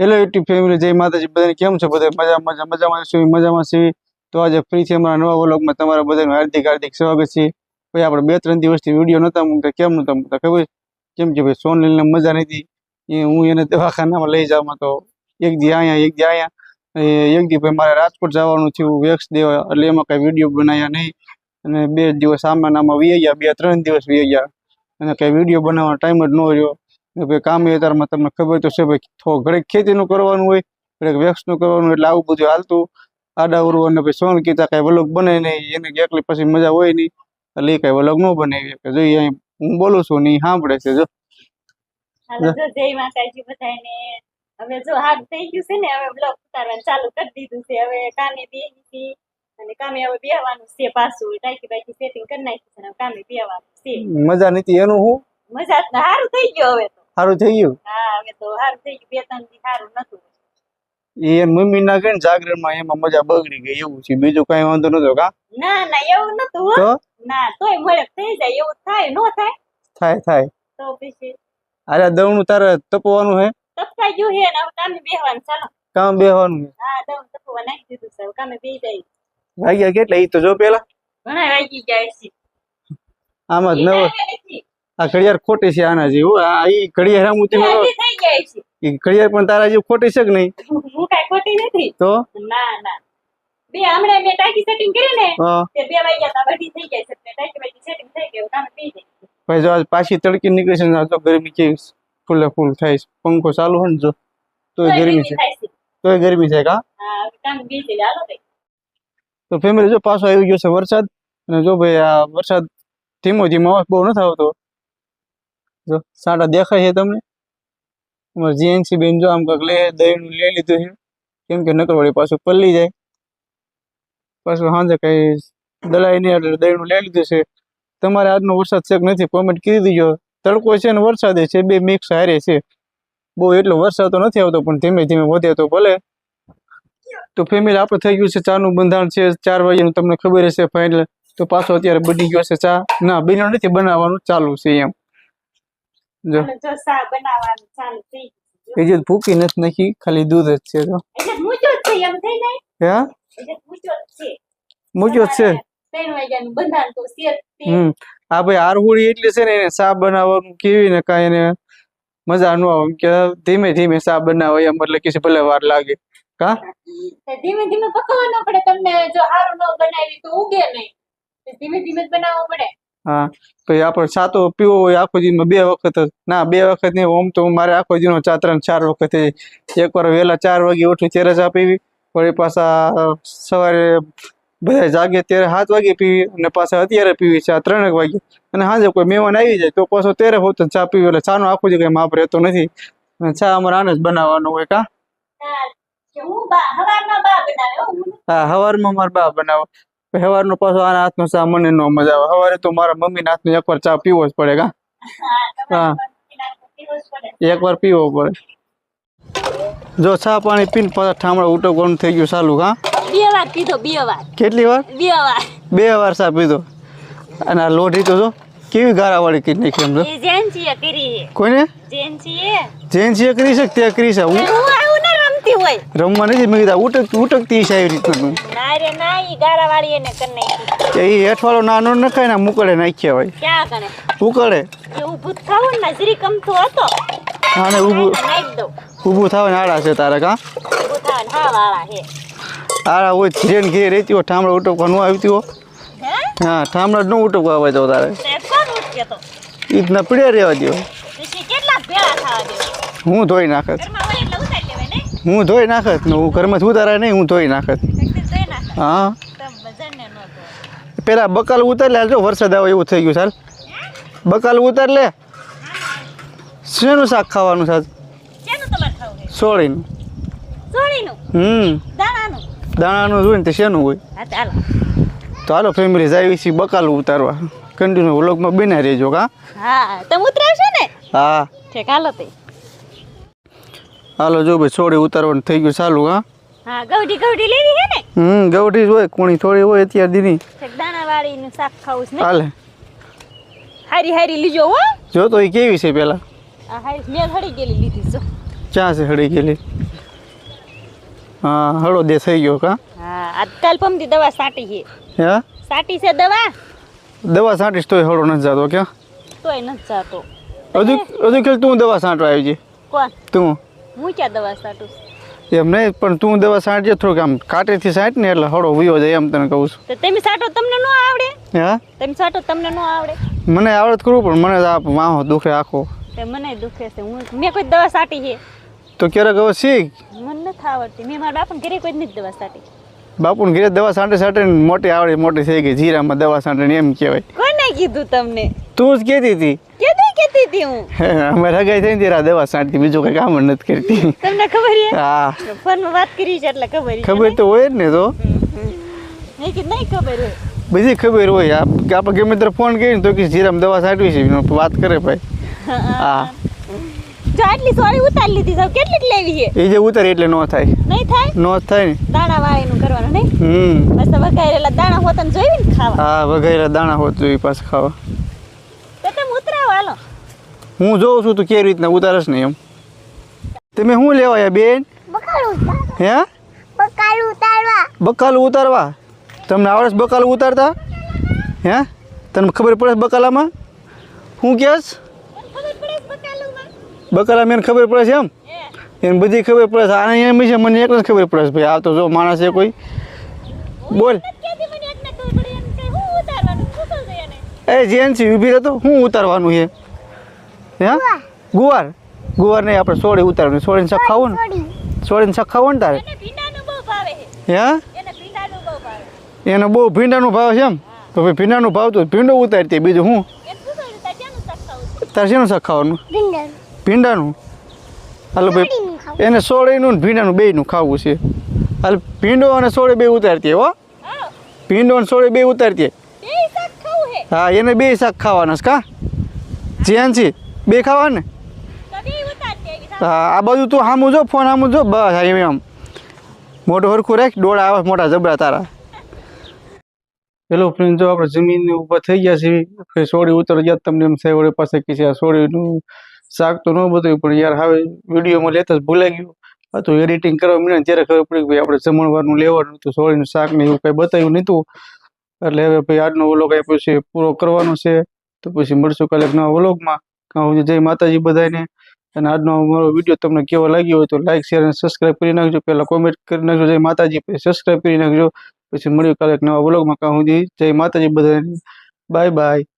Hello YouTube family, જય માતાજી. બધાને કેમ છો? બધા મજામાં છીએ. તો આજે ફરીથી અમારા નવા વ્લોગમાં તમારા બધાનું હાર્દિક સ્વાગત છે. ભાઈ આપણે 2-3 દિવસથી વિડીયો નહોતા મૂકતા. કેમ નહોતા મૂકતા ખબર? કેમ કે ભાઈ સોનલને મજા નથી. હું એને દવાખાનામાં લઈ જાઉં તો એક દી અહીંયા એક દી ભાઈ મારે રાજકોટ જવાનું થયું વેક્સ દેવા, એટલે એમાં કાંઈ વિડીયો બનાવ્યા નહીં. અને 2 દિવસ આમાં વી ગયા, 2-3 દિવસ વી ગયા અને કાંઈ વિડીયો બનાવવાનો ટાઈમ જ ન રહ્યો. ભાઈ કામ અત્યારમાં તમને ખબર તો છે ભાઈ, ઘડીક ખેતીનું કરવાનું હોય, ઘડીક વેક્સનું કરવાનું, એટલે આવું બધું હાલતું આડાવરું. અને ભાઈ સોન કીધા કાંઈ વ્લોગ બને નહીં, એને એકલી પછી મજા હોય નહીં, એટલે એ કાંઈ વ્લોગ ન બનાવી શકે. જો અહીં હું બોલું છું ને એ સાંભળે છે. જો જય માતાજી બધાને. હવે જો હાથ થઈ ગયું છે ને, હવે બ્લોગ ઉતારવાનું ચાલુ કરી દીધું છે. હવે કામે બેસી અને કામે હવે બેહવાનું છે. પાછું ટાઈકી બાઈકી સેટિંગ કરી નાખ્યું છે, કામે બેહવાનું છે. મજા નથી એનું હું મજા સારું થઈ ગયું. હવે તો સારું થઈ ગયું. હા હવે તો સારું થઈ ગયું. 2-3 દી સારું નતું. એ મમ્મી ના કઈ જાગરણમાં એમાં મજા બગડી ગઈ એવું છે, બીજું કઈ વાંધો નતો. કા ના એવું નતું હો. ના તોય મળે થઈ જાય એવું થાય. નો થાય તો પછી અરે દવનું તારે તપવાનું હે? તપકાઈ ગયું હે ને હવે કામે બેહવાનું. ચાલો કામ બેહવાનું. હા દવ તપવા નાખી દીધું છે. કામે બેહી જાય. વાગ્યા કેટલા ઈ તો જો પેલા ઘણા વાગી જાય છે. આમાં જ નવ આ ઘડિયાળ ખોટી છે આના જેવું. આ ઈ ઘડિયાળ આમ ઉતી થઈ જાય છે. ઈ ઘડિયાળ પણ તારા જેવું ખોટી છે કે નહીં? હું કાઈ ખોટી નથી તો. ના બે હમણાં મેં ટાંકી સેટિંગ કરી ને તે 2 વાગ્યા તા બધી થઈ જાય છે. ટાંકી બાકી સેટિંગ થઈ ગયું, કામ થઈ જાય. ભાઈ જો આજ પાછી તડકી નીકળી છે ને, તો ગરમી કેવી ફૂલ થાય છે. પંખો ચાલુ હોય ને જો તોય ગરમી છે, તોય ગરમી છે. કા હા કામ બીજે હાલો ભાઈ. તો ફેમિલી જો પાછો આવી ગયો છે વરસાદ. અને જો ભાઈ આ વરસાદ ધીમો બહુ નથી આવતો. જો સાડા દેખાય છે તમને. અમારે જીએનસી બેન જો આમ કાંક દહીં લઈ લીધું છે, કેમ કે નકર વળી પાછું પલ્લી જાય. પાછું સાંજે કઈ દલાઈ નહીં એટલે દહીં લઈ લીધું છે. તમારે આજનો વરસાદ છે કે નથી કોમેન્ટ કરી દીજો. તડકો છે ને વરસાદ છે, બે મિક્સ હારે છે. બહુ એટલો વરસાદ તો નથી આવતો, પણ ધીમે ધીમે વધે તો ભલે. તો ફેમિલી આપણે થઈ ગયું છે ચાનું બંધારણ છે 4 વાગ્યાનું, તમને ખબર હશે ફાઇનલ. તો પાછો અત્યારે બની ગયો છે ચા. ના બીનો નથી, બનાવવાનું ચાલુ છે એમ. જો સા બનાવવાનું ચાલુ થઈ ગયું. એ જે ભૂકી નથી નાખી, ખાલી દૂધ જ છે. જો એટલે મૂજો જ છે એમ થઈ જાય. હા એટલે મૂજો જ છે. મૂક્યો જ છે. 3 વાગ્યાનું બંધારણ તો છે. આ ભાઈ આરહુડી એટલે છે ને, એને સા બનાવવાનું કેવી ને કાંઈ એને મજા ન આવે. કે ધીમે ધીમે સા બનાવે એમ, એટલે કે ભલે વાર લાગે. કા ધીમે ધીમે પકવવાનો પડે. તમને જો સારું ન બનાવી તો ઉગે નહીં. ધીમે ધીમે જ બનાવવો પડે. હા પછી આપણે ચા તો પીવો હોય આખો દિવસમાં 2 વખત જ. ના 2 વખત નહીં, ઓમ તો મારે આખો દિવસનો ચા 3-4 વખત. એકવાર વહેલા 4 વાગે ઉઠી ત્યારે ચા પીવી, વળી પાછા સવારે બધા જાગે ત્યારે 7 વાગે પીવી, અને પાછા અત્યારે પીવી ચા 3 વાગે. અને સાંજે કોઈ મહેમાન આવી જાય તો પાછો ત્યારે હોત ચા પીવી. એટલે ચાનો આખો દી કઈ માપ રહેતો નથી. અને ચા અમારે આને જ બનાવવાનો હોય. કા હા સવારમાં મારા બા બનાવો. સવારનો પાછો આના હાથનો ચા મને ન મજા આવે. સવારે તો મારા મમ્મીના હાથનો એકવાર ચા પીવો જ પડે. કા હા એકવાર પીવો પડે. જો ચા પાણી પીને પાછા ઠામડા ઉટકવાનું થઈ ગયું ચાલુ. કા 2 વાર પીધો. 2 વાર. કેટલી વાર? 2 વાર. 2 વાર ચા પીધો. અને આ લોઢી તો જો કેવી ગારાવાળી કરી નાખી. એમ જો એ જેન્સીએ કરી. કોઈને? જેન્સીએ કરી છે તે કરી છે. હું આવું ન રમતી હોય. રમવા નથી. મેં કીધા ઉટકતી છે એવી રીતનું. ના રે ના, ઈ ગારાવાળી એને કરી નાખી. એ હેઠવાળો નાનો નખાય ને મુકડે નાખ્યા હોય. ક્યાં કણે ઉકળે એ ઊભું થાવું ને જરી કમતો હતો. આને ઊભું નાખી દો. ઊભું થાવ ને આડા છે તારે. કા ઊભું થાવ ને હા વાળા હે. આડા હોય ધીરે ને ઘેર રહેતી હોય. ઠામડા ઉટકવા ન આવતી હોય. હા ઠામડા ન ઉટકવા આવે તો તારે ઈ જ ના પીડ્યા રહેવા દો. હું ધોઈ નાખત. હું ધોઈ નાખત ને હું ઘરમાં ઉતારાય નહીં. હું ધોઈ નાખત. હા પેલા બકાલ ઉતાર લે. જો વરસાદ આવે એવું થઈ ગયું. ચાલ બકાલ ઉતાર લે. શેનું શાક ખાવાનું છે? સોળીનું. દાણાનું જોઈને તે શેનું હોય. તો હાલો ફેમિલી જાય છે બકાલ ઉતારવા. કન્ટિન્યુ વ્લોગમાં બના રહેજો. કા હા તમે ઉતરાવશો ને? હા ઠીક હાલો તે. હાલો જો ભાઈ છોડી ઉતારવાનું થઈ ગયું ચાલુ. હા ગૌડી લેવી હે ને? ગૌડી જ હોય, કોણી થોડી હોય અત્યાર દીની. દાણા વાળી નું શાક ખાવું છે ને? હાલે હારી લીજો હો. જો તો એ કેવી છે પેલા? આ હારી મેં હળી ગયેલી લીધી. જો ક્યાં છે હળી ગયેલી? હા હળો દે થઈ ગયો કા હા આજકાલ પમથી દવા સાટી છે હે સાટી છે દવા દવા છાંટીશ તોય હળો નથી જતો ક્યાં તોય નથી જાતો હજુ ખેલ તું દવા છાંટવા આવી છે કોણ તું હું ક્યાં દવા સાટું એમ નહીં પણ તું દવા છાંટજે થોડુંક આમ કાંટેથી છાંટ ને એટલે હળો વયો જાય એમ તને કહું છું તો તમે સાટો તમને ન આવડે હે તમે સાટો તમને ન આવડે મને આવડત કરું પણ મને આ વાહો દુખે આખો તે મને દુખે છે મેં કોઈ દવા સાટી છે તો ક્યારેક હવે શીખ મને નથી આવડતી મેં મારા બાપાને ઘરે કોઈ નથી દવા સાટી બાપુને ઘરે દવા છાંટે મોટી આવડી મોટી થઈ ગઈ જીરામાં દવા છાંટે એમ કહેવાય કોને કીધું તમને તું જ કહેતી હતી કેતી હતી હું અમે રગાઈ થઈને ત્યારે આ દવા છાંટતી બીજું કંઈ કામ જ નથી કરતી તમને ખબર છે હા ફોનમાં વાત કરી છે એટલે ખબર છે ખબર તો હોય જ ને તો નહીં કે નહીં ખબર હોય બધી ખબર હોય કે આપણે ગમે ત્યારે ફોન કરીને તો કે જીરામાં દવા છાંટવી છે એનો વાત કરે ભાઈ હા જો આટલી સોરી ઉતારી લીધી સાવ કેટલીક લેવી છે એ જે ઉતારે એટલે ન થાય નહીં થાય ન જ થાય ને દાણા વાળીનું કરવાનું નહીં બસ વઘારેલા દાણા હોત ને જોઈ ને ખાવા હા વઘારેલા દાણા હોત જોઈએ પાછા ખાવા તો તમે ઉતરાવો હાલો હું જોઉં છું તું કેવી રીતના ઉતારસ ને એમ તમે શું લેવાયા બેન હે બકાલું ઉતારવા તમને આવડે છે બકાલું ઉતારતા હે તને ખબર પડે છે બકાલામાં શું કહેશ ખબર પડે છે બકાલુમાં બકાલામાં એને ખબર પડે છે એમ એને બધી ખબર પડે છે આને એમ છે મને એક જ ખબર પડે છે ભાઈ આ તો જો માણસ છે કોઈ બોલ એ જેન્સી ઊભી રહેતો શું ઉતારવાનું છે હે ગુવાર ગુવાર નહીં આપણે સોળી ઉતારવાનું સોળીને શાક ખાવું ને સોળીને શાક ખાવું ને તારે હે એને બહુ ભીંડાનું ભાવ છે એમ તો ભાઈ ભીંડાનું ભાવ તો ભીંડો ઉતારતી બીજું હું તારે શેનું શાક ખાવાનું ભીંડાનું હાલો ભાઈ એને સોળીનું ને ભીંડાનું બેયનું ખાવું છે હાલ ભીંડો અને સોળે બે ઉતારતી હો ભીંડો અને સોળે બે ઉતારતી હા એને બે શાક ખાવાના છે કા જેન્સી બે ખાવા ને હા આ બધું તું સામું જો ફોન સામું જો બસ એમ મોટું હરખું રાખ ડોળા આવે મોટા જબરા તારા હેલો ફ્રેન્ડ જો આપણે જમીન ઉપર થઈ ગયા છીએ સોળી ઉતર ગયા તમને એમ થાય વળી પાસે કે છે આ સોળીનું શાક તો ન બધું પણ યાર હવે વિડીયોમાં લેતા જ ભૂલાઈ ગયું આ તો એડિટિંગ કરવા મળે ત્યારે ખબર પડી કે ભાઈ આપણે જમણવારનું લેવાનું હતું સોળીનું શાક ને એવું કંઈ બતાવ્યું નહોતું એટલે હવે ભાઈ આજનો વ્લોગ આપ્યો છે પૂરો કરવાનો છે તો પછી મળશું કાલે એક નવા વ્લોગમાં કહું જય માતાજી બધાને અને આજનો મારો વિડીયો તમને કેવો લાગ્યો હોય તો લાઈક શેર અને સબસ્ક્રાઈબ કરી નાખજો પહેલાં કોમેન્ટ કરી નાખજો જય માતાજી પછી સબસ્ક્રાઈબ કરી નાખજો પછી મળ્યું કાલે એક નવા વ્લોગમાં કહું જય માતાજી બધાને બાય બાય